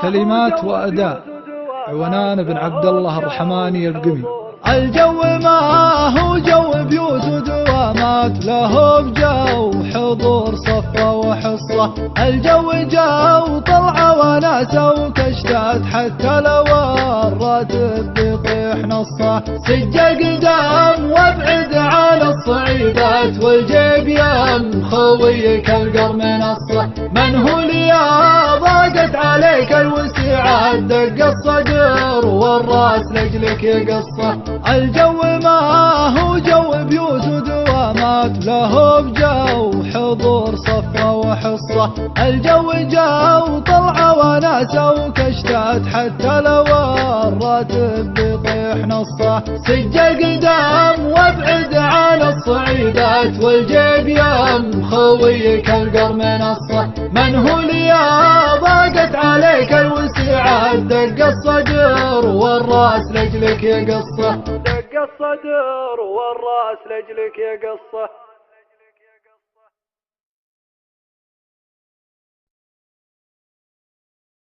كلمات وأداء عونان بن عبد الله الرحماني القمي. الجو ما هو جو بيوت ودوامات، له بجو حضور صفة وحصة. الجو جو طلعة وناسة وكشتات، حتى لو الراتب بيطيح نصه. سجة قدام وابعد عن الصعيدات، والجيب يم خويك القر منصة. من هو لي ضاقت عليك الوسيعات، دق الصدر والراس لجلك يقصه. الجو ما هو جو بيوت ودوامات، له بجو حضور صفة وحصة. الجو جو طلعة وناسة وكشتات، حتى لو الراتب بيطيح نصه. سجة قدام وابعد عن الصعيدات، والجيب يم خويك القر منصة. من هو لي ضاقت عليك الوسيعات، دق الصدر والراس لجلك يقصه. دق الصدر والراس لجلك يقصه.